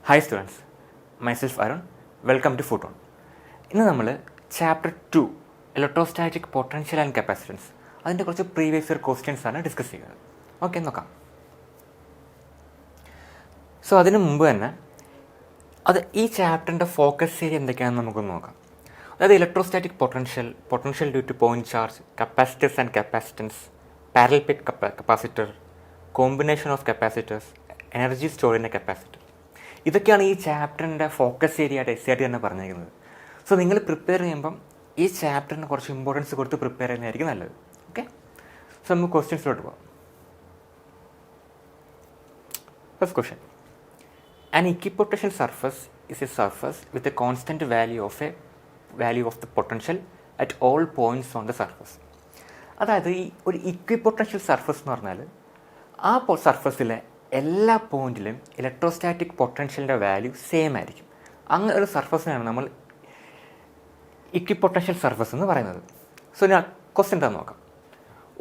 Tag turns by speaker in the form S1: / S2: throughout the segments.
S1: Hi students, myself Arun, welcome to Photon. ഇന്ന് നമ്മൾ chapter 2 electrostatic potential and capacitance അതിൻ്റെ കുറച്ച് പ്രീവിയസ് ഇയർ ക്വസ്റ്റ്യൻസ് ആണ് ഡിസ്കസ് ചെയ്യുന്നത്. ഓക്കെ, നോക്കാം. സോ അതിന് മുമ്പ് തന്നെ ഈ ചാപ്റ്ററിൻ്റെ ഫോക്കസ് ഏരിയ എന്തൊക്കെയാണെന്ന് നമുക്കൊന്ന് നോക്കാം. അതായത് electrostatic potential due two point charge, capacitors and capacitance, parallel plate capacitor, combination of capacitors, energy stored in A capacitor. ഇതൊക്കെയാണ് ഈ ചാപ്റ്ററിൻ്റെ ഫോക്കസ് ഏരിയ ആയിട്ട് എസ് ആയിട്ട് തന്നെ പറഞ്ഞിരിക്കുന്നത്. സോ നിങ്ങൾ പ്രിപ്പയർ ചെയ്യുമ്പം ഈ ചാപ്റ്ററിന് കുറച്ച് ഇമ്പോർട്ടൻസ് കൊടുത്ത് പ്രിപ്പയർ ചെയ്യുന്നതായിരിക്കും നല്ലത്. ഓക്കെ, സോ നമുക്ക് ക്വസ്റ്റ്യൻസിലോട്ട് പോകാം. First question: an equipotential surface is A surface with a constant value of the potential at all points on the surface. അതായത് ഈ ഒരു ഇക്വിപൊട്ടൻഷ്യൽ സർഫസ് എന്ന് പറഞ്ഞാൽ ആ സർഫസിലെ എല്ലാ പോയിന്റിലും ഇലക്ട്രോസ്റ്റാറ്റിക് പൊട്ടൻഷ്യലിൻ്റെ വാല്യൂ സെയിം ആയിരിക്കും. അങ്ങനെ ഒരു സർഫസിനാണ് നമ്മൾ ഇക്വിപൊട്ടൻഷ്യൽ സർഫസ് എന്ന് പറയുന്നത്. സോ ഞാൻ ക്വസ്റ്റ്യൻ എന്താണെന്ന് നോക്കാം.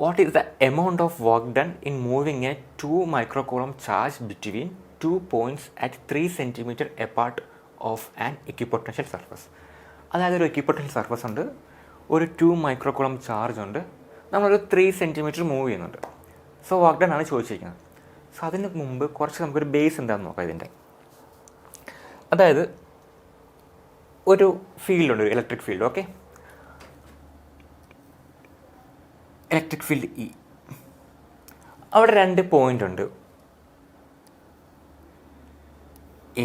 S1: What is the amount of work done in moving A 2 microcoulomb charge between 2 points at 3 centimeter apart of an equipotential surface? അതായത് ഒരു ഇക്വിപൊട്ടൻഷ്യൽ സർഫസ് ഉണ്ട്, ഒരു 2 microcoulomb ചാർജ് ഉണ്ട്, നമ്മളൊരു 3 centimeter മൂവ് ചെയ്യുന്നുണ്ട്. സോ വർക്ക് ഡൺ ആണ് ചോദിച്ചിരിക്കുന്നത്. സോ അതിന് മുമ്പ് കുറച്ച് നമുക്കൊരു ബേസ് എന്താണെന്ന് നോക്കാം ഇതിൻ്റെ. അതായത് ഒരു ഫീൽഡുണ്ട്, ഒരു electric field. Okay, electric field E. അവിടെ 2 പോയിന്റ് ഉണ്ട്,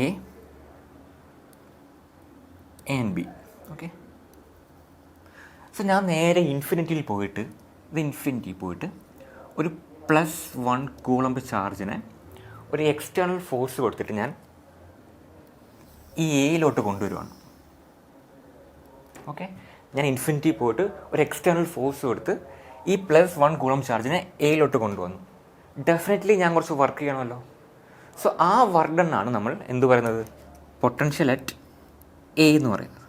S1: A and B. Okay, so ഞാൻ നേരെ ഇൻഫിനിറ്റിയിൽ പോയിട്ട് ഒരു +1 കൂളംബ് ചാർജിനെ ഒരു എക്സ്റ്റേണൽ ഫോഴ്സ് കൊടുത്തിട്ട് ഞാൻ ഈ എയിലോട്ട് കൊണ്ടുവരുവാണ്. ഓക്കെ, ഞാൻ ഇൻഫിനിറ്റി പോയിട്ട് ഒരു എക്സ്റ്റേണൽ ഫോഴ്സ് കൊടുത്ത് ഈ +1 കൂളംബ് ചാർജിനെ എയിലോട്ട് കൊണ്ടുവന്നു. ഡെഫിനറ്റ്ലി ഞാൻ കുറച്ച് വർക്ക് ചെയ്യണമല്ലോ. സോ ആ വർക്ക് ഡൺ ആണ് നമ്മൾ എന്ത് പറയുന്നത്? പൊട്ടൻഷ്യൽ അറ്റ് എ എന്ന് പറയുന്നത്.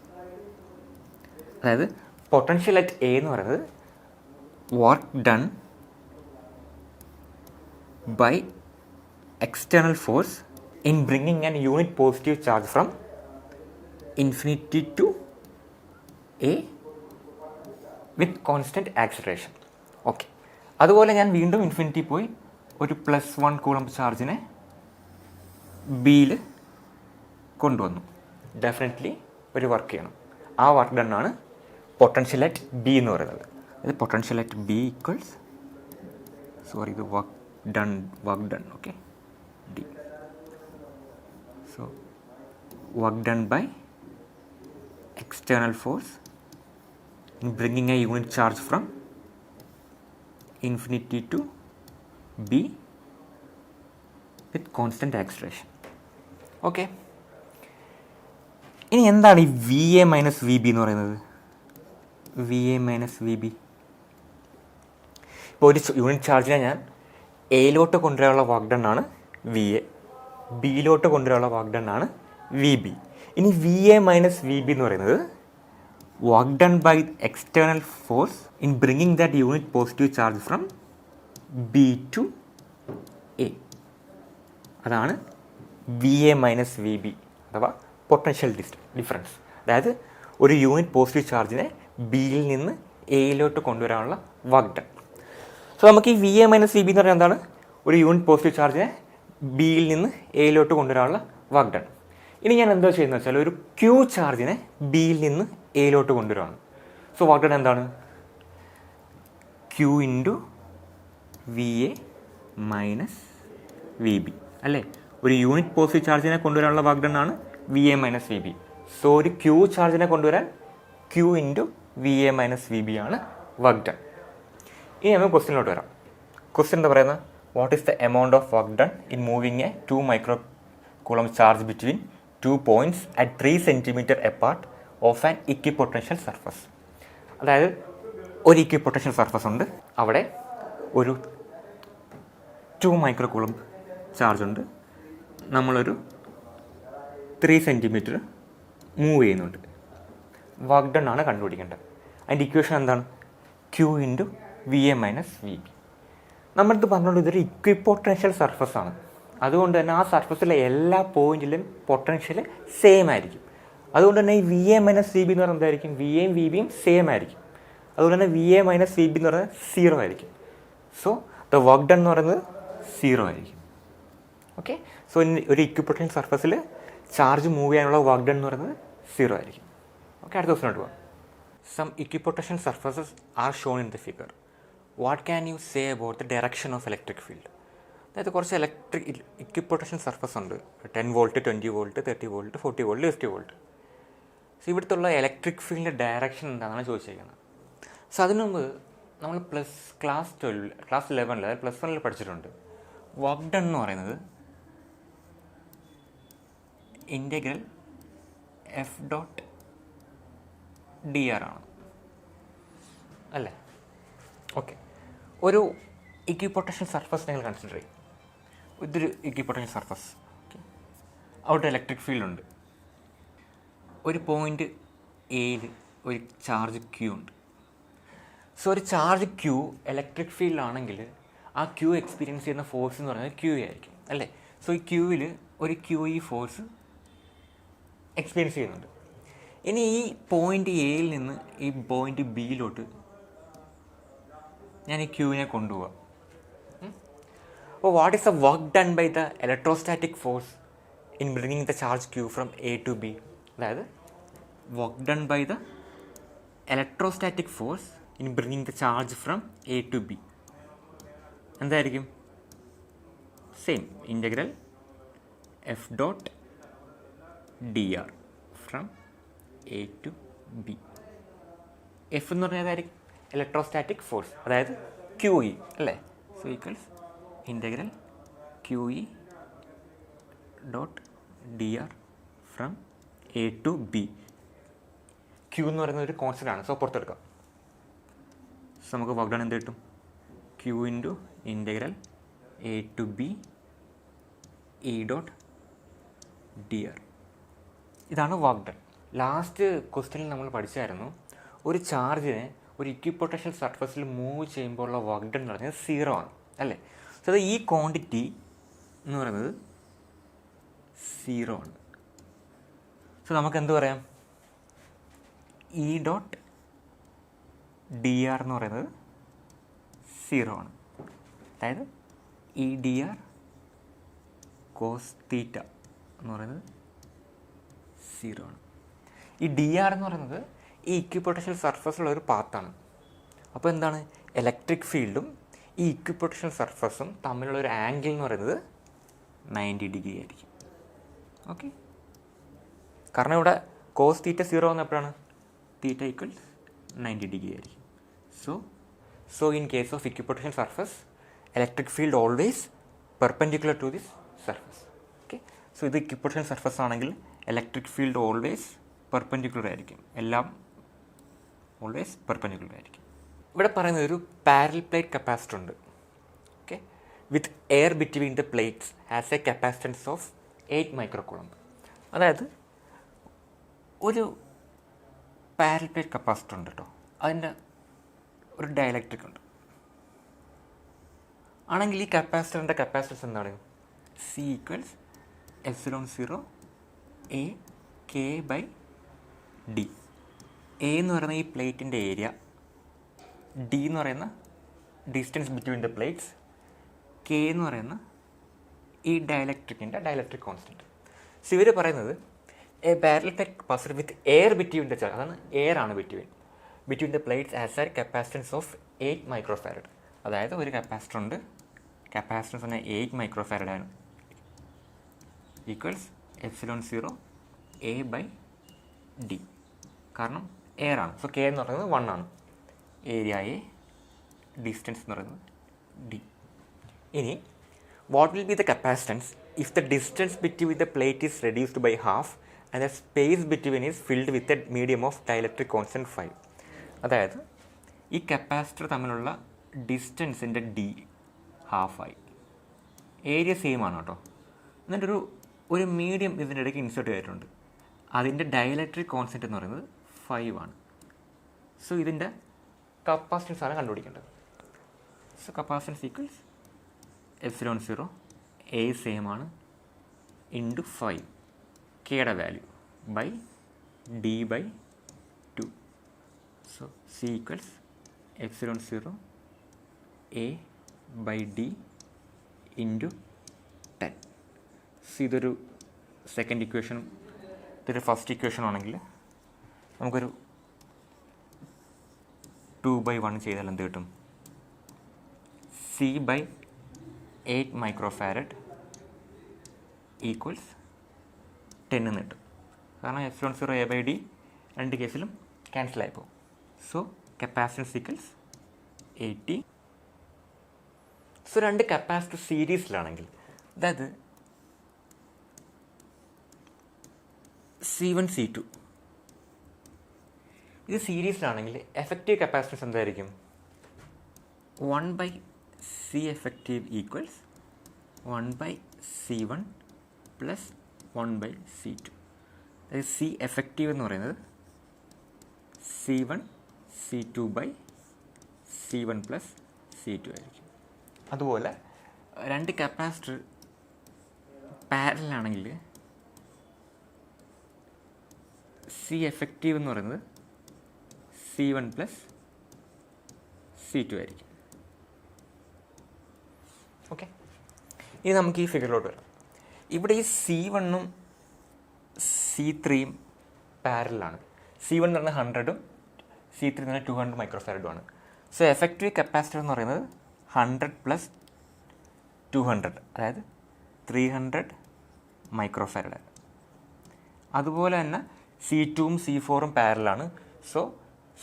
S1: അതായത് പൊട്ടൻഷ്യൽ അറ്റ് എ എന്ന് പറയുന്നത് work done by external force in bringing an unit positive charge from infinity to A with constant acceleration. Okay, അതുപോലെ ഞാൻ വീണ്ടും ഇൻഫിനിറ്റി പോയി ഒരു +1 കൂളംബ് ചാർജിനെ ബിയിൽ കൊണ്ടുവന്നു. ഡെഫിനറ്റ്ലി ഒരു വർക്ക് ചെയ്യണം. ആ വർക്ക് ഡൺ ആണ് പൊട്ടൻഷ്യൽ അറ്റ് ബി എന്ന് പറയുന്നത്. അതായത് പൊട്ടൻഷ്യൽ അറ്റ് ബി ഈക്വൽസ് ഇത് work done. Okay, D. So work done by external force in bringing a unit charge from infinity to B with constant acceleration. Okay, ഇനി എന്താണ് ഈ VA minus VB എന്ന് പറയുന്നത്? VA minus VB, ഇപ്പോൾ ഒരു unit ചാർജിനെ ഞാൻ എയിലോട്ട് കൊണ്ടുവരാനുള്ള വർക്ക് ഡൺ ആണ് VA, ബിയിലോട്ട് കൊണ്ടുവരാനുള്ള വർക്ക് ഡൺ ആണ് VB. ഇനി VA മൈനസ് VB എന്ന് പറയുന്നത് work done by external force in bringing that unit positive charge from B to A. അതാണ് VA മൈനസ് VB അഥവാ പൊട്ടൻഷ്യൽ ഡിഫറൻസ്. അതായത് ഒരു യൂണിറ്റ് പോസിറ്റീവ് ചാർജിനെ ബിയിൽ നിന്ന് എയിലോട്ട് കൊണ്ടുവരാനുള്ള വർക്ക് ഡൺ. സോ നമുക്ക് ഈ VA മൈനസ് VB എന്ന് പറയുന്നത് എന്താണ്? ഒരു യൂണിറ്റ് പോസിറ്റീവ് ചാർജിനെ ബിയിൽ നിന്ന് എയിലോട്ട് കൊണ്ടുവരാനുള്ള വർക്ക് ഡൺ. ഇനി ഞാൻ എന്താ ചെയ്യുന്നത് വെച്ചാൽ ഒരു Q ചാർജിനെ ബിയിൽ നിന്ന് എയിലോട്ട് കൊണ്ടുവരുവാണ്. സോ വർക്ക് ഡൺ എന്താണ്? Q into VA minus VB അല്ലേ? ഒരു യൂണിറ്റ് പോസിറ്റീവ് ചാർജിനെ കൊണ്ടുവരാനുള്ള വർക്ക് ഡൺ ആണ് VA മൈനസ് VB. സോ ഒരു Q ചാർജിനെ കൊണ്ടുവരാൻ Q into VA minus VB ആണ് വർക്ക് ഡൺ. ഇനി നമുക്ക് ക്വസ്റ്റ്യനിലോട്ട് വരാം. ക്വസ്റ്റ്യൻ എന്താ പറയുന്നത്? What is the amount of work done in moving A 2 microcoulomb charge between 2 points at 3 centimeter apart of an equipotential surface. അതായത് ഒരു ഇക്വിപൊട്ടൻഷ്യൽ സർഫസ് ഉണ്ട്, അവിടെ ഒരു 2 microcoulomb ചാർജ് ഉണ്ട്, നമ്മളൊരു 3 centimeter മൂവ് ചെയ്യുന്നുണ്ട്. വർക്ക് ഡൺ ആണ് കണ്ടുപിടിക്കേണ്ടത്. അതിൻ്റെ ഇക്വേഷൻ എന്താണ്? Q into VA minus VB. നമ്മളിത് പറഞ്ഞുകൊണ്ട് ഇതൊരു ഇക്വിപൊട്ടൻഷ്യൽ സർഫസ് ആണ്. അതുകൊണ്ട് തന്നെ ആ സർഫസിലെ എല്ലാ പോയിന്റിലും പൊട്ടൻഷ്യൽ സെയിം ആയിരിക്കും. അതുകൊണ്ട് തന്നെ ഈ V A minus V B എന്ന് പറയുന്നത് എന്തായിരിക്കും? വി എയും വി ബിയും സെയിം ആയിരിക്കും. അതുകൊണ്ട് തന്നെ V A minus V B എന്ന് പറയുന്നത് 0 ആയിരിക്കും. സോ ദ വർക്ക് ഡൺ എന്ന് പറയുന്നത് 0 ആയിരിക്കും. ഓക്കെ, സോ ഒരു ഇക്വിപൊട്ടൻഷ്യൽ സർഫസിൽ ചാർജ് മൂവ് ചെയ്യാനുള്ള വർക്ക് ഡൺ എന്ന് പറയുന്നത് 0 ആയിരിക്കും. ഓക്കെ, അടുത്ത ദിവസമായിട്ട് പോകാം. Some equipotential surfaces are shown in the figure. What can you say about the direction of electric field? അതായത് കുറച്ച് ഇക്വിപൊട്ടൻഷ്യൽ സർഫസ് ഉണ്ട്. 10 volt, 20 volt, 30 volt, 40 volt, 50 volt. So ഇവിടുത്തുള്ള ഇലക്ട്രിക് ഫീൽഡിൻ്റെ ഡയറക്ഷൻ എന്താണെന്നാണ് ചോദിച്ചിരിക്കുന്നത്. സോ അതിനു മുമ്പ് നമ്മൾ ക്ലാസ് 11 അതായത് +1 പഠിച്ചിട്ടുണ്ട്. വർക്ക് ഡൺ എന്ന് പറയുന്നത് integral F dot D R ആണ് അല്ലേ? ഓക്കെ, ഒരു ഇക്വിപൊട്ടൻഷ്യൽ സർഫസ് നിങ്ങൾ കൺസിഡർ ചെയ്യും. ഇതൊരു ഇക്വിപൊട്ടൻഷ്യൽ സർഫസ്. ഓക്കെ, അവിടെ ഇലക്ട്രിക് ഫീൽഡ് ഉണ്ട്. ഒരു പോയിൻ്റ് എയിൽ ഒരു ചാർജ് ക്യൂ ഉണ്ട്. സോ ഒരു ചാർജ് ക്യൂ ഇലക്ട്രിക് ഫീൽഡാണെങ്കിൽ ആ ക്യൂ എക്സ്പീരിയൻസ് ചെയ്യുന്ന ഫോഴ്സ് എന്ന് പറയുന്നത് ക്യൂ ആയിരിക്കും അല്ലേ? സോ ഈ ക്യൂവിൽ ഒരു ക്യൂ ഇ ഫോഴ്സ് എക്സ്പീരിയൻസ് ചെയ്യുന്നുണ്ട്. ഇനി ഈ പോയിൻ്റ് എയിൽ നിന്ന് ഈ പോയിൻ്റ് ബിയിലോട്ട് ഞാൻ ഈ ക്യൂവിനെ കൊണ്ടുപോവാം. അപ്പോൾ what is the work done by the electrostatic force in bringing the charge Q from A to B? അതായത് work done by the electrostatic force in bringing the charge from A to B എന്തായിരിക്കും? Same integral F dot D R from A to B. F എന്ന് പറഞ്ഞാൽ ഏതായിരിക്കും? Electrostatic force, അതായത് Q E അല്ലേ? So equals integral Q E dot D R from A to B. Q എന്ന് പറയുന്ന ഒരു constant ആണ്. സോ പുറത്തെടുക്കാം. സോ നമുക്ക് വർക്ക് ഡൺ എന്ത് കിട്ടും? Q into integral A to B E dot D R. ഇതാണ് വർക്ക് ഡൺ. ലാസ്റ്റ് ക്വസ്റ്റ്യനിൽ നമ്മൾ പഠിച്ചായിരുന്നു, ഒരു ചാർജിനെ ഒരു ഇക്വിപൊട്ടൻഷ്യൽ സർഫസിൽ മൂവ് ചെയ്യുമ്പോൾ ഉള്ള വർക്ക് ഡൺ എന്ന് പറയുന്നത് 0 ആണ് അല്ലേ? സോ അത് ഈ ക്വാണ്ടിറ്റി എന്ന് പറയുന്നത് 0 ആണ്. സോ നമുക്ക് എന്ത് പറയാം? ഇ ഡോട്ട് ഡി ആർ എന്ന് പറയുന്നത് 0 ആണ്. അതായത് E D R cos theta എന്ന് പറയുന്നത് 0 ആണ്. ഈ ഡി ആർ എന്ന് പറയുന്നത് ഈ ഇക്വിപൊട്ടൻഷ്യൽ സർഫസിലുള്ള ഒരു പാത്താണ്. അപ്പോൾ എന്താണ്? ഇലക്ട്രിക് ഫീൽഡും ഈ ഇക്വിപൊട്ടൻഷ്യൽ സർഫസും തമ്മിലുള്ള ഒരു ആംഗിൾ എന്ന് പറയുന്നത് 90 ഡിഗ്രി ആയിരിക്കും. ഓക്കെ, കാരണം ഇവിടെ കോസ് തീറ്റ 0 വന്നപ്പോഴാണ് തീറ്റ ഈക്വൽസ് 90 ഡിഗ്രി ആയിരിക്കും. So in case of equipotential surface electric field always perpendicular to this surface. Okay, so ഇത് ഇക്വിപൊട്ടൻഷ്യൽ സർഫസ് ആണെങ്കിൽ ഇലക്ട്രിക് ഫീൽഡ് ഓൾവേസ് പെർപെൻഡിക്കുലർ ആയിരിക്കും. എല്ലാം ഓൾവേസ് പെർപെൻഡിക്കുലർ ആയിരിക്കും. ഇവിടെ പറയുന്നത് ഒരു പാരലൽ പ്ലേറ്റ് കപ്പാസിറ്റർ ഉണ്ട്. Okay, with air between the plates has a capacitance of 8 microcoulomb. അതായത് ഒരു പാരലൽ പ്ലേറ്റ് കപ്പാസിറ്റർ ഉണ്ട് കേട്ടോ, അതിൻ്റെ ഒരു ഡയലക്ട്രിക് ഉണ്ട് ആണെങ്കിൽ ഈ കപ്പാസിറ്ററിൻ്റെ കപ്പാസിറ്റൻസ് എന്താണ്? C equals ε0 A K by D. A എന്ന് പറയുന്ന ഈ പ്ലേറ്റിൻ്റെ ഏരിയ, ഡി എന്ന് പറയുന്ന distance between the plates, K എന്ന് പറയുന്ന ഈ ഡയലക്ട്രിക്കിൻ്റെ ഡയലക്ട്രിക് കോൺസ്റ്റൻറ്റ്. സോ ഇവർ പറയുന്നത് a parallel plate capacitor with air between the charge, അതാണ് എയർ ആണ് between the plates as a capacitance of 8 microfarad. അതായത് ഒരു കപ്പാസിറ്റർ ഉണ്ട്, കപ്പാസിറ്റൻസ് പറഞ്ഞാൽ 8 മൈക്രോഫാരഡ് ആണ്, ഈക്വൽസ് ε0 എ ബൈ ഡി. കാരണം എയർ ആണ്. സോ കെ എന്ന് പറയുന്നത് 1 ആണ്, ഏരിയ എ, ഡിസ്റ്റൻസ് എന്ന് പറയുന്നത് ഡി. ഇനി what will be the capacitance if the distance between the plate is reduced by half and the space between is filled with a medium of dielectric constant 5. അതായത് ഈ capacitor തമ്മിലുള്ള ഡിസ്റ്റൻസിൻ്റെ D ഹാഫായി, area same ആണ് കേട്ടോ. എന്നിട്ടൊരു medium ഇതിൻ്റെ ഇടയ്ക്ക് ഇൻസേർട്ട് ചെയ്തിട്ടുണ്ട്, അതിൻ്റെ ഡയലക്ട്രിക് കോൺസ്റ്റൻറ്റ് എന്ന് പറയുന്നത് 5 ആണ്. സോ ഇതിൻ്റെ കപ്പാസിറ്റൻസ് ആണ് കണ്ടുപിടിക്കേണ്ടത്. So capacitance equals ε0 A same ആണ് ഇൻറ്റു 5 കെയുടെ value by D by 2. So C equals epsilon 0 A by D into 10. So ഇതൊരു സെക്കൻഡ് ഇക്വേഷനും ഇതൊരു ഫസ്റ്റ് ഇക്വേഷനും ആണെങ്കിൽ നമുക്കൊരു 2/1 ചെയ്താൽ എന്ത് കിട്ടും? സി ബൈ 8 മൈക്രോഫാരഡ് ഈക്വൽസ് 10 എന്ന് കിട്ടും. കാരണം എപ്സിലോൺ 0 എ ബൈ ഡി രണ്ട് കേസിലും ക്യാൻസൽ ആയിപ്പോകും. So capacitance equals 80. സോ രണ്ട് കപ്പാസിറ്റർ സീരീസിലാണെങ്കിൽ, അതായത് C1 C2 ഇത് സീരീസിലാണെങ്കിൽ എഫക്റ്റീവ് കപ്പാസിറ്റൻസ് എന്തായിരിക്കും? 1/C effective equals 1/C1 plus 1/C2. അതായത് സി എഫക്റ്റീവ് എന്ന് പറയുന്നത് C1 C2/C1 പ്ലസ് C2 ആയിരിക്കും. അതുപോലെ രണ്ട് കപ്പാസിറ്റർ പാരലാണെങ്കിൽ സി എഫക്റ്റീവ് എന്ന് പറയുന്നത് C1 പ്ലസ് C2 ആയിരിക്കും. ഓക്കെ, ഇനി നമുക്ക് ഈ ഫിഗറിലോട്ട് വരാം. ഇവിടെ ഈ C1ഉം C3യും പാരലാണ്. C1 എന്ന് പറഞ്ഞാൽ 100ഉം C3 എന്ന് പറഞ്ഞാൽ 200 മൈക്രോഫാരഡുമാണ്. സോ എഫക്റ്റീവ് കപ്പാസിറ്റർ എന്ന് പറയുന്നത് 100 പ്ലസ് 200, അതായത് 300 മൈക്രോഫാരഡ്. അതുപോലെ തന്നെ C2ഉം C4ഉം പാരലാണ്. സോ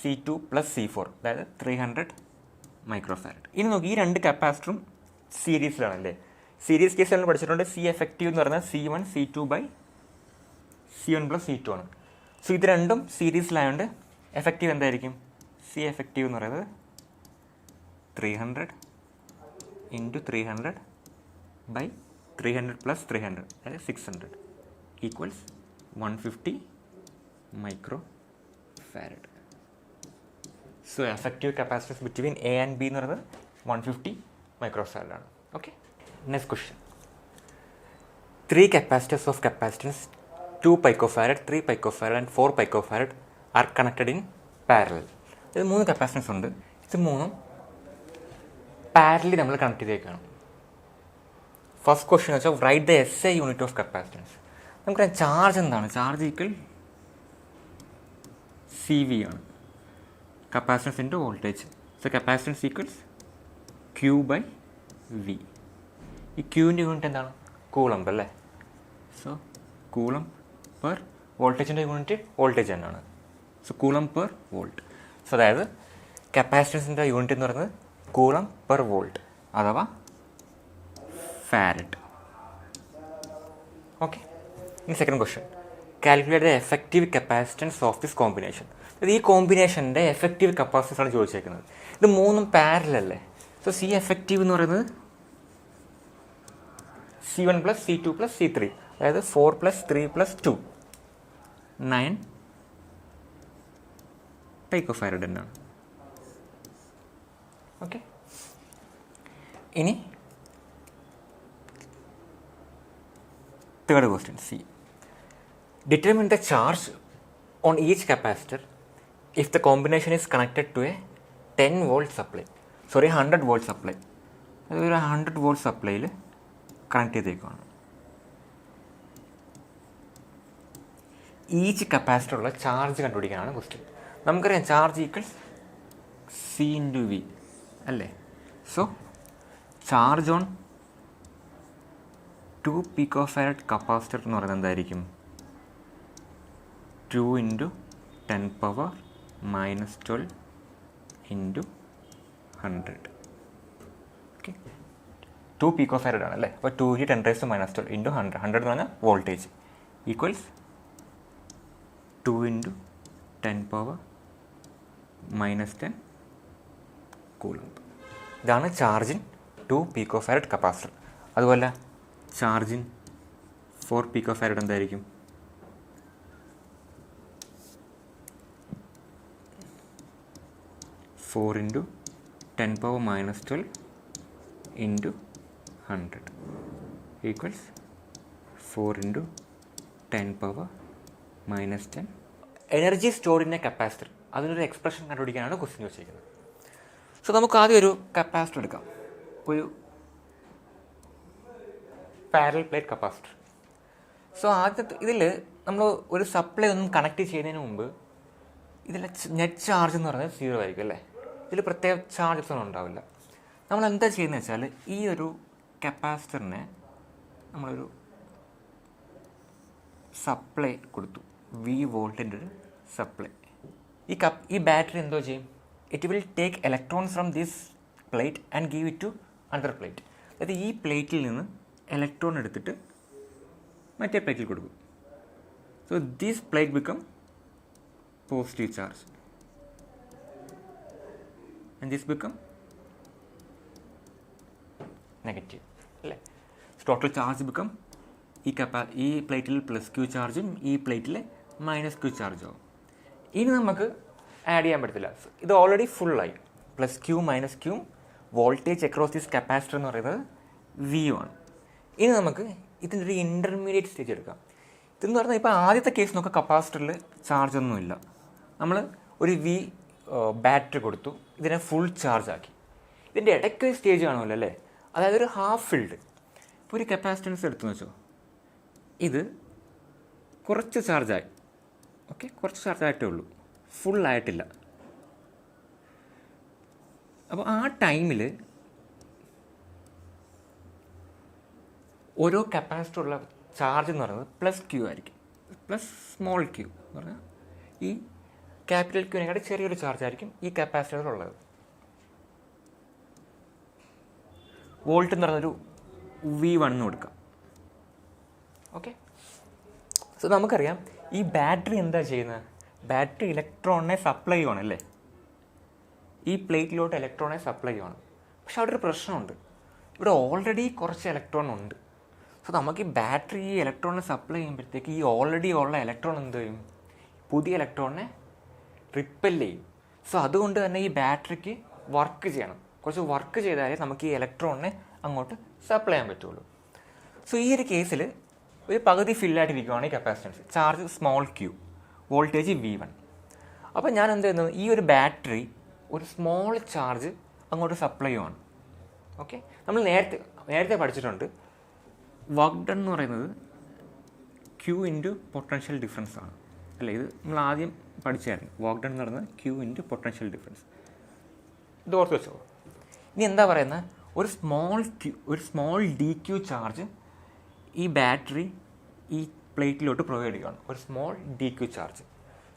S1: C2 പ്ലസ് C4, അതായത് 300 മൈക്രോഫാരഡ്. ഇനി നോക്കി, ഈ രണ്ട് കപ്പാസിറ്ററും സീരീസിലാണല്ലേ. സീരീസ് കേസിലാണ് പഠിച്ചിട്ടുണ്ട്. സി എഫക്റ്റീവ് എന്ന് പറയുന്നത് C1 C2/C1 പ്ലസ് C2 ആണ്. സോ ഇത് രണ്ടും സീരീസിലായതുകൊണ്ട് എഫക്റ്റീവ് എന്തായിരിക്കും? സി എഫക്റ്റീവ് എന്ന് പറയുന്നത് 300 ഇൻറ്റു 300/300 പ്ലസ് 300, അതായത് 600 equals 150 microfarad. So effective capacitance between A and B എന്ന് പറയുന്നത് 150 മൈക്രോഫാരഡ് ആണ്. Okay, next question. 3 capacitors of capacitance 2 picofarad, 3 picofarad and 4 picofarad are connected in parallel. ഇത് 3 കപ്പാസിറ്റൻസ് ഉണ്ട്. ഇത് മൂന്നും പാരലി നമ്മൾ കണക്ട് ചെയ്തേക്കാണ്. ഫസ്റ്റ് ക്വസ്റ്റ്യൻ വെച്ചാൽ write the SI unit of capacitance. നമുക്കറിയാം ചാർജ് എന്താണ്? ചാർജ് ഈക്വൽ CV ആണ്, capacitance into voltage. So capacitance equals Q/V. ഈ ക്യൂവിൻ്റെ യൂണിറ്റ് എന്താണ്? കൂളംബ് അല്ലേ. സോ കൂളം പെർ വോൾട്ടേജിൻ്റെ യൂണിറ്റ് വോൾട്ടേജ് തന്നെയാണ്. So coulomb per volt. So അതായത് കപ്പാസിറ്റൻസിൻ്റെ യൂണിറ്റ് എന്ന് പറയുന്നത് കൂളം പെർ വോൾട്ട് അഥവാ ഫാരഡ്. ഓക്കെ, ഇനി second question. Calculate the effective capacitance of this combination. ഈ കോമ്പിനേഷൻ്റെ എഫക്റ്റീവ് കപ്പാസിറ്റൻസ് ആണ് ചോദിച്ചേക്കുന്നത്. ഇത് മൂന്നും പാരലല്ലേ. സോ സി എഫക്റ്റീവ് എന്ന് പറയുന്നത് C1 plus C2 plus C3, അതായത് 4 പ്ലസ് 3 പ്ലസ് 2 9 പൈക്കോഫാരഡ് എന്നാണ്. ഓക്കെ, ഇനി third question. C determine the charge on each capacitor if the combination is connected to a 10 volt supply. 100 volt supply. അതായത് ഒരു 100 volt സപ്ലൈയിൽ connect ചെയ്തേക്കുവാണ്. Each കപ്പാസിറ്ററുള്ള charge കണ്ടുപിടിക്കാനാണ് question. നമുക്കറിയാം ചാർജ് ഈക്വൽസ് C/V അല്ലേ. So charge on 2 picofarad capacitor എന്ന് പറയുന്നത് എന്തായിരിക്കും? 2 × 10⁻⁻12 × 100. ഓക്കെ, 2 പിക്കോഫാരഡ് ആണ് അല്ലേ. അപ്പോൾ 2 × 10⁻12 × 100. 100 എന്ന് പറഞ്ഞാൽ വോൾട്ടേജ് ഈക്വൽസ് 2 × 10⁻⁻10 കൂളംബ്. ഇതാണ് ചാർജിൻ 2 പിക്കോഫാരഡ് കപ്പാസിറ്റർ. അതുപോലെ ചാർജിൻ 4 പിക്കോഫാരഡ് എന്തായിരിക്കും? 4 × 10⁻12 × 100. Equals 4 × 10⁻⁻10. Energy stored in A capacitor, അതിനൊരു എക്സ്പ്രഷൻ കണ്ടുപിടിക്കാനാണ് ക്വസ്റ്റ്യൻ ചോദിച്ചിരിക്കുന്നത്. സോ നമുക്ക് ആദ്യം ഒരു കപ്പാസിറ്റർ എടുക്കാം, ഒരു പാരലൽ പ്ലേറ്റ് കപ്പാസിറ്റർ. സോ ആദ്യത്തെ ഇതിൽ നമ്മൾ ഒരു സപ്ലൈ ഒന്നും കണക്ട് ചെയ്യുന്നതിന് മുമ്പ് ഇതിൽ നെറ്റ് ചാർജ് എന്ന് പറയുന്നത് 0 ആയിരിക്കും അല്ലേ. ഇതിൽ പ്രത്യേക ചാർജസ് ഒന്നും ഉണ്ടാവില്ല. നമ്മൾ എന്താ ചെയ്യുന്നത് വെച്ചാൽ ഈ ഒരു കപ്പാസിറ്ററിനെ നമ്മളൊരു സപ്ലൈ കൊടുത്തു, V വോൾട്ടിൻ്റെ ഒരു സപ്ലൈ. ഈ ബാറ്ററി എന്തോ ചെയ്യും, it will take electrons from this plate and give it to under plate. അതായത് ഈ പ്ലേറ്റിൽ നിന്ന് ഇലക്ട്രോൺ എടുത്തിട്ട് മറ്റേ പ്ലേറ്റിൽ കൊടുക്കും. So this plate become positive charge and this become negative അല്ലേ. ടോട്ടൽ ചാർജ് ബിക്കം ഈ പ്ലേറ്റിൽ +Q ചാർജും ഈ പ്ലേറ്റിൽ -Q ചാർജും ആവും. ഇനി നമുക്ക് ആഡ് ചെയ്യാൻ പറ്റത്തില്ല, ഇത് ഓൾറെഡി ഫുള്ളായി. +Q -Q voltage across this capacitor എന്ന് പറയുന്നത് V ആണ്. ഇനി നമുക്ക് ഇതിൻ്റെ ഒരു ഇൻ്റർമീഡിയറ്റ് സ്റ്റേജ് എടുക്കാം. ഇതെന്ന് പറഞ്ഞാൽ ഇപ്പോൾ ആദ്യത്തെ കേസ് നോക്കുക, കപ്പാസിറ്ററിൽ ചാർജൊന്നുമില്ല. നമ്മൾ ഒരു ബാറ്ററി കൊടുത്തു, ഇതിനെ ഫുൾ ചാർജ് ആക്കി. ഇതിൻ്റെ ഇടയ്ക്ക് സ്റ്റേജ് കാണുമല്ലോ അല്ലേ, അതായത് ഒരു ഹാഫ് ഫിൽഡ്. ഇപ്പോൾ ഒരു കപ്പാസിറ്റൻസ് എടുത്തെന്ന് വെച്ചോ, ഇത് കുറച്ച് ചാർജായി, ഓക്കെ, കുറച്ച് ചാർജായിട്ടേ ഉള്ളൂ, ഫുള്ളായിട്ടില്ല. അപ്പോൾ ആ ടൈമിൽ ഓരോ കപ്പാസിറ്ററുള്ള ചാർജ് എന്ന് പറയുന്നത് +Q ആയിരിക്കും. +Q എന്ന് പറഞ്ഞാൽ ഈ ക്യാപിറ്റൽ Qനെക്കാളും ചെറിയൊരു ചാർജ് ആയിരിക്കും ഈ കപ്പാസിറ്ററിലുള്ളത്. വോൾട്ട് എന്ന് പറയുന്നൊരു V1 എന്ന് കൊടുക്കാം. ഓക്കെ, സോ നമുക്കറിയാം ഈ ബാറ്ററി എന്താ ചെയ്യുന്നത്, ബാറ്ററി ഇലക്ട്രോണിനെ സപ്ലൈ ചെയ്യുവാണല്ലേ, ഈ പ്ലേറ്റിലോട്ട് ഇലക്ട്രോണെ സപ്ലൈ ചെയ്യുവാണ്. പക്ഷെ അവിടെ ഒരു പ്രശ്നമുണ്ട്, ഇവിടെ ഓൾറെഡി കുറച്ച് ഇലക്ട്രോൺ ഉണ്ട്. സോ നമുക്ക് ഈ ബാറ്ററി ഈ ഇലക്ട്രോണിനെ സപ്ലൈ ചെയ്യുമ്പോഴത്തേക്ക് ഈ ഓൾറെഡി ഉള്ള ഇലക്ട്രോൺ എന്ത് ചെയ്യും, പുതിയ ഇലക്ട്രോണിനെ റിപ്പൽ ചെയ്യും. സോ അതുകൊണ്ട് തന്നെ ഈ ബാറ്ററിക്ക് വർക്ക് ചെയ്യണം, കുറച്ച് വർക്ക് ചെയ്താലേ നമുക്ക് ഈ ഇലക്ട്രോണിനെ അങ്ങോട്ട് സപ്ലൈ ചെയ്യാൻ പറ്റുള്ളൂ. സോ ഈ ഒരു കേസിൽ ഒരു പകുതി ഫില്ലായിട്ടിരിക്കുകയാണ് ഈ capacitance, charge q, voltage V1. അപ്പോൾ ഞാൻ എന്ത് ചെയ്യുന്നത്, ഈ ഒരു ബാറ്ററി ഒരു സ്മോൾ ചാർജ് അങ്ങോട്ട് സപ്ലൈ ചെയ്യുവാണ്. ഓക്കെ, നമ്മൾ നേരത്തെ പഠിച്ചിട്ടുണ്ട്, വർക്ക് ഡൺ എന്ന് പറയുന്നത് Q × പൊട്ടൻഷ്യൽ ഡിഫറൻസ് ആണ് അല്ലേ. ഇത് നമ്മൾ ആദ്യം പഠിച്ചായിരുന്നു, വർക്ക് ഡൺ എന്ന് പറയുന്നത് Q × പൊട്ടൻഷ്യൽ ഡിഫറൻസ്. ഇത് ഓർത്ത് വെച്ചോ. ഇനി എന്താ പറയുന്നത്, ഒരു സ്മോൾ dQ ചാർജ് ഈ ബാറ്ററി ഈ പ്ലേറ്റിലോട്ട് പ്രൊവൈഡ് ചെയ്യുകയാണ്, ഒരു സ്മോൾ dQ ചാർജ്.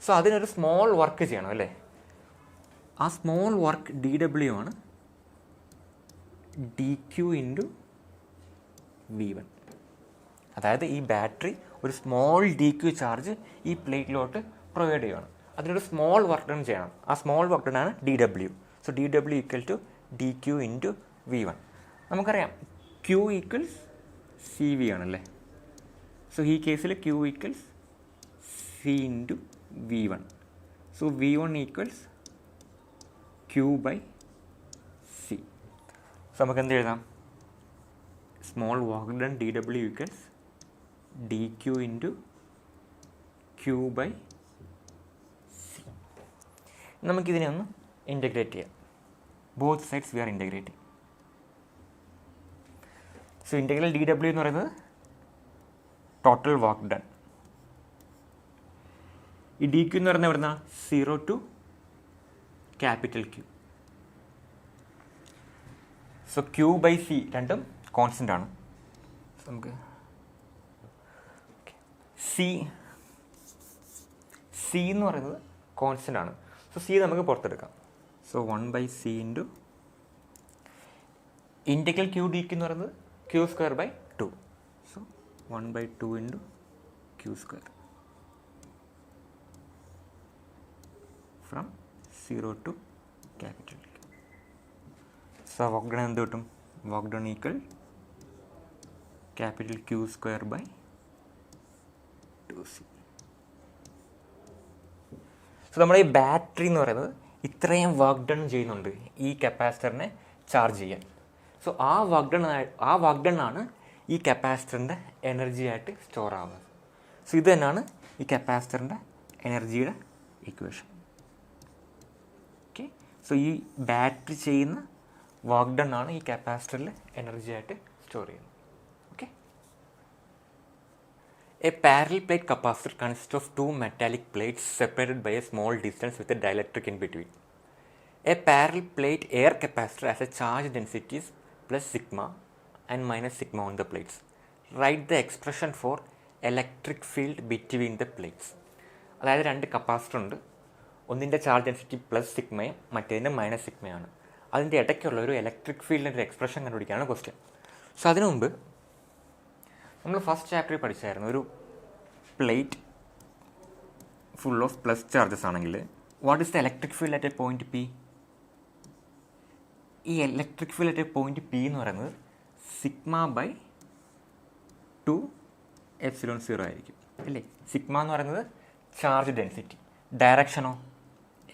S1: സോ അതിനൊരു സ്മോൾ വർക്ക് ചെയ്യണം അല്ലേ. ആ സ്മോൾ വർക്ക് dW ആണ്, dQ × V1. അതായത് ഈ ബാറ്ററി ഒരു സ്മോൾ dQ ചാർജ് ഈ പ്ലേറ്റിലോട്ട് പ്രൊവൈഡ് ചെയ്യുകയാണ്, അതിനൊരു സ്മോൾ വർക്ക് ഡൺ ചെയ്യണം. ആ സ്മോൾ വർക്ക് ഡൺ ആണ് dW. So dW = dQ × V1. നമുക്കറിയാം Q = CV ആണല്ലേ. സോ ഈ കേസിൽ Q = C × V1. So V1 = Q/C. So നമുക്ക് എന്ത് എഴുതാം, small work done dW = dQ × Q/C. നമുക്കിതിനെ ഒന്ന് ഇൻ്റഗ്രേറ്റ് ചെയ്യാം. Both sides we are integrating. So integral dW എന്ന് പറയുന്നത് ടോട്ടൽ വർക്ക് ഡൺ. ഈ dQ എന്ന് പറയുന്നത് എവിടുന്ന, 0 to Q. സോ Q/C രണ്ടും കോൺസ്റ്റൻ്റ് ആണ്. നമുക്ക് C എന്ന് പറയുന്നത് കോൺസ്റ്റൻ്റ് ആണ്. സോ C നമുക്ക് പുറത്തെടുക്കാം. So 1/C × integral Q dQ എന്ന് പറയുന്നത് Q²/2. So 1/2 × Q² from 0 to Q. So work done എന്ത് കിട്ടും, വർക്ക് ഡൺ = Q²/2C. സോ നമ്മുടെ ഈ ബാറ്ററി എന്ന് പറയുന്നത് ഇത്രയും വർക്ക് ഡൺ ചെയ്യുന്നുണ്ട് ഈ കപ്പാസിറ്ററിനെ ചാർജ് ചെയ്യാൻ. സോ ആ വർക്ക് ഡൺ ആണ് ഈ കപ്പാസിറ്ററിൻ്റെ എനർജി ആയിട്ട് സ്റ്റോർ ആവുന്നത്. സോ ഇത് തന്നെയാണ് ഈ കപ്പാസിറ്ററിൻ്റെ എനർജിയുടെ ഇക്വേഷൻ. ഓക്കെ, സോ ഈ ബാറ്ററി ചെയ്യുന്ന വർക്ക് ഡൺ ആണ് ഈ കപ്പാസിറ്ററിൽ എനർജി ആയിട്ട് സ്റ്റോർ ചെയ്യുന്നത്. Okay, a parallel plate capacitor consist of two metallic plates separated by a small distance with a dielectric in between. A parallel plate air capacitor has a charge densities plus sigma and minus sigma on the plates. Write the expression for electric field between the plates. അതായത് രണ്ട് capacitor ഉണ്ട്, ഒന്നിൻ്റെ charge density plus സിഗ്മയും മറ്റേതിൻ്റെ minus സിഗ്മയാണ്. അതിൻ്റെ ഇടയ്ക്കുള്ള ഒരു electric ഫീൽഡിൻ്റെ ഒരു expression കണ്ടുപിടിക്കാനാണ് question. So അതിനു മുമ്പ് നമ്മൾ ഫസ്റ്റ് ചാപ്റ്ററിൽ പഠിച്ചായിരുന്നു ഒരു plate full of plus charges ആണെങ്കിൽ what is the electric field at a point P? ഈ electric field at a point P എന്ന് പറയുന്നത് സിഗ്മ ബൈ 2 എപ്സിലോൺ 0 ആയിരിക്കും അല്ലേ. സിഗ്മ എന്ന് പറയുന്നത് ചാർജ് ഡെൻസിറ്റി, ഡയറക്ഷനോ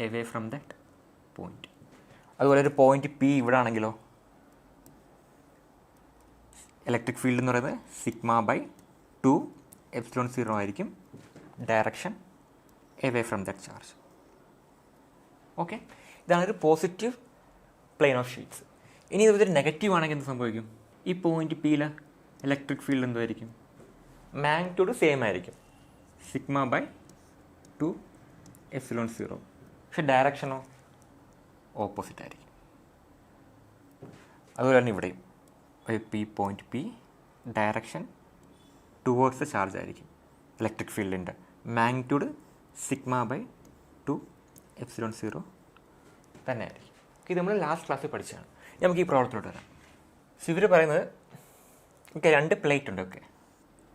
S1: എവേ ഫ്രം ദാറ്റ് പോയിന്റ്. അതുപോലെ ഒരു പോയിന്റ് പി ഇവിടെ ആണെങ്കിലോ ഇലക്ട്രിക് ഫീൽഡ് എന്ന് പറയുന്നത് സിഗ്മ ബൈ 2 എപ്സിലോൺ 0 ആയിരിക്കും, direction away from that charge. Okay, ഇതാണ് ഒരു പോസിറ്റീവ് പ്ലെയിൻ ഓഫ് ഷീറ്റ്സ്. ഇനി ഇതൊരു നെഗറ്റീവ് ആണെങ്കിൽ എന്ത് സംഭവിക്കും? ഈ പോയിന്റ് പിയിൽ ഇലക്ട്രിക് ഫീൽഡ് എന്തായിരിക്കും? മാഗ്നിറ്റ്യൂഡ് സെയിം ആയിരിക്കും, സിഗ്മ ബൈ 2 എപ്സിലോൺ 0. പക്ഷെ ഡയറക്ഷനോ ഓപ്പോസിറ്റ് ആയിരിക്കും. അതുപോലെ തന്നെ ഇവിടെയും ഒരു P point P, direction towards the charge ആയിരിക്കും. ഇലക്ട്രിക് ഫീൽഡിൻ്റെ മാഗ്നിറ്റ്യൂഡ് സിഗ്മ ബൈ 2 എപ്സിലോൺ 0 തന്നെ ആയിരിക്കും. ഇത് നമ്മൾ ലാസ്റ്റ് ക്ലാസ്സിൽ പഠിച്ചതാണ്. നമുക്ക് ഈ പ്രോബ്ലത്തിലോട്ട് വരാം. സോ ഇവർ പറയുന്നത് ഓക്കെ, രണ്ട് പ്ലേറ്റ് ഉണ്ട്, ഓക്കെ,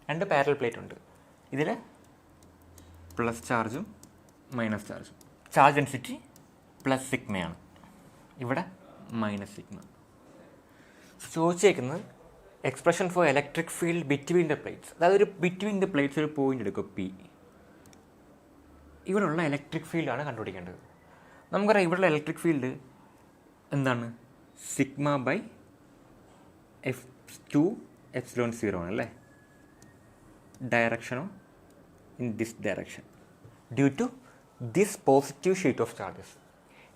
S1: രണ്ട് പാരലൽ പ്ലേറ്റ് ഉണ്ട്. ഇതിൽ പ്ലസ് ചാർജും മൈനസ് ചാർജും. ചാർജ് ഡെൻസിറ്റി പ്ലസ് സിഗ്മയാണ്, ഇവിടെ മൈനസ് സിഗ്മ. ചോദിച്ചേക്കുന്നത് expression for electric field between the plates. അതായത് ഒരു ബിറ്റ്വീൻ ദ പ്ലേറ്റ്സ് ഒരു പോയിന്റ് എടുക്കും പി. ഇവിടെയുള്ള ഇലക്ട്രിക് ഫീൽഡാണ് കണ്ടുപിടിക്കേണ്ടത്. നമുക്കറിയാം ഇവിടെയുള്ള ഇലക്ട്രിക് ഫീൽഡ് എന്താണ്? സിഗ്മ ബൈ 2 എപ്സിലോൺ 0 ആണ് അല്ലേ. ഡയറക്ഷനോ in this direction due to this positive sheet of charges.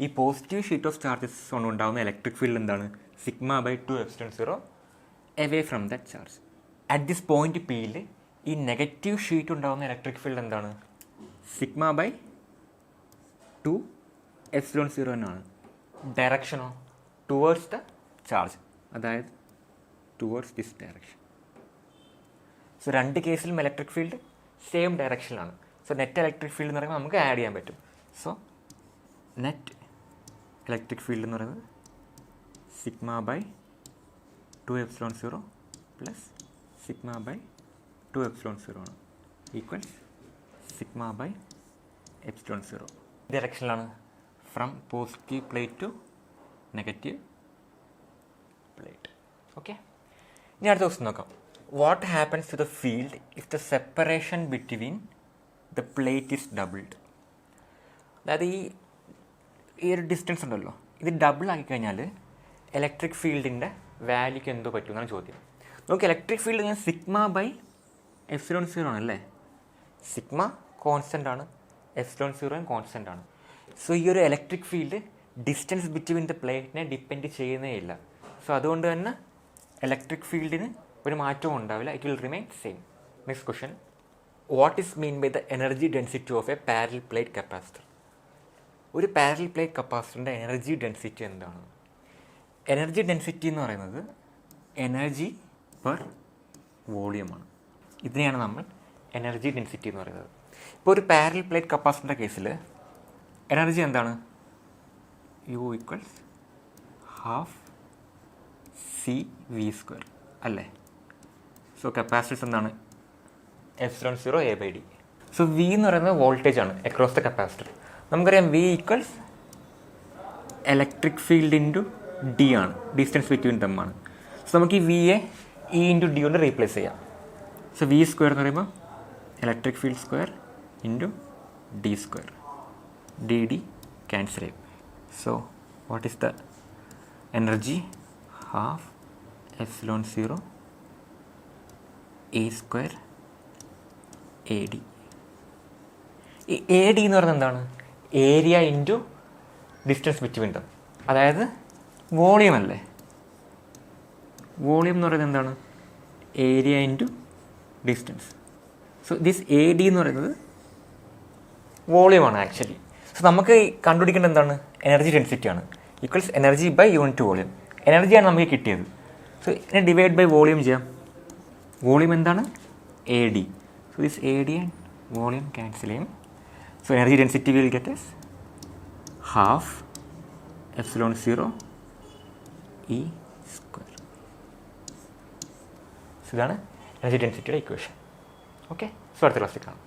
S1: ഈ പോസിറ്റീവ് ഷീറ്റ് ഓഫ് ചാർജസ് കൊണ്ടുണ്ടാകുന്ന ഇലക്ട്രിക് ഫീൽഡ് എന്താണ്? Sigma by 2 epsilon 0 away from that charge. At this point പിയിൽ ഈ negative sheet ഉണ്ടാകുന്ന electric field എന്താണ്? സിഗ്മ ബൈ 2 എപ്സിലോൺ 0 എന്നാണ്. ഡയറക്ഷനോ towards the charge, അതായത് ടുവേർഡ്സ് ദിസ് ഡയറക്ഷൻ. സോ രണ്ട് കേസിലും ഇലക്ട്രിക് ഫീൽഡ് സെയിം ഡയറക്ഷനിലാണ്. സോ നെറ്റ് ഇലക്ട്രിക് ഫീൽഡ് എന്ന് പറയുമ്പോൾ നമുക്ക് ആഡ് ചെയ്യാൻ പറ്റും. സോ നെറ്റ് ഇലക്ട്രിക് ഫീൽഡ് എന്ന് പറയുന്നത് sigma by 2 epsilon 0 plus sigma by 2 epsilon 0 ആണ്, ഈക്വൽസ് സിഗ്മ ബൈ എപ്സിലോൺ 0. ഡയറക്ഷനിലാണ് from positive plate to negative plate. Okay, ഇനി അടുത്ത ക്വസ്റ്റ്യൻ നോക്കാം. What happens to the field if the separation between the plate is doubled? അതായത് ഈ ഒരു distance ഉണ്ടല്ലോ, ഇത് ഡബിൾ ആക്കി കഴിഞ്ഞാൽ ഇലക്ട്രിക് ഫീൽഡിൻ്റെ വാല്യൂക്ക് എന്തോ പറ്റുമെന്നാണ് ചോദ്യം. നമുക്ക് ഇലക്ട്രിക് ഫീൽഡ് ഇങ്ങനെ സിഗ്മ ബൈ എപ്സിലോൺ 0 ആണല്ലേ. സിഗ്മ കോൺസ്റ്റൻ്റ് ആണ്, എപ്സിലോൺ 0 കോൺസ്റ്റൻ്റ് ആണ്. സോ ഈ ഒരു electric field distance between the പ്ലേറ്റിനെ ഡിപ്പെൻഡ് ചെയ്യുന്നേ ഇല്ല. സോ അതുകൊണ്ട് തന്നെ ഇലക്ട്രിക് ഫീൽഡിന് ഒരു മാറ്റവും ഉണ്ടാവില്ല, it will remain same. Next question, what is mean by the energy density of a parallel plate capacitor? ഒരു പാരലൽ പ്ലേറ്റ് കപ്പാസിറ്ററിൻ്റെ എനർജി ഡെൻസിറ്റി എന്താണ്? എനർജി ഡെൻസിറ്റി എന്ന് പറയുന്നത് എനർജി പെർ വോളിയമാണ്. ഇതിനെയാണ് നമ്മൾ എനർജി ഡെൻസിറ്റി എന്ന് പറയുന്നത്. ഇപ്പോൾ ഒരു പാരലൽ പ്ലേറ്റ് കപ്പാസിറ്ററിൻ്റെ കേസിൽ എനർജി എന്താണ്? യു ഈക്വൽസ് ഹാഫ് CV² അല്ലേ. സോ കപ്പാസിറ്റൻസ് എന്താണ്? Epsilon 0 A/d. സോ വി എന്ന് പറയുന്നത് വോൾട്ടേജ് ആണ് അക്രോസ് ദ കപ്പാസിറ്റർ. നമുക്കറിയാം V equals electric field into D ആണ്, ഡിസ്റ്റൻസ് ബിറ്റ്വീൻ ദം ആണ്. സോ നമുക്ക് ഈ V A E into D കൊണ്ട് റീപ്ലേസ് ചെയ്യാം. സോ വി സ്ക്വയർ എന്ന് പറയുമ്പോൾ electric field square into D square, D D cancel ചെയ്യും. So what is the energy? Half epsilon 0 A square A D. ഈ A D എന്ന് പറയുന്നത് എന്താണ്? Area into distance between them. അതായത് volume അല്ലേ. Volume എന്ന് പറയുന്നത് എന്താണ്? Area into distance. So this A D എന്ന് പറയുന്നത് വോളിയമാണ് ആക്ച്വലി. സോ നമുക്ക് കണ്ടുപിടിക്കേണ്ടത് എന്താണ്? എനർജി ഡെൻസിറ്റിയാണ്. Equals energy by unit volume. എനർജിയാണ് നമുക്ക് കിട്ടിയത്. സോ ഇതിനെ ഡിവൈഡ് ബൈ വോളിയം ചെയ്യാം. വോളിയം എന്താണ്? A D. So this A D and volume cancel ചെയ്യും. So energy density will get as half epsilon 0 E square. So ഇതാണ് energy ഡെൻസിറ്റിയുടെ equation. Okay, so അടുത്ത ക്ലാസ്സിൽ കാണാം.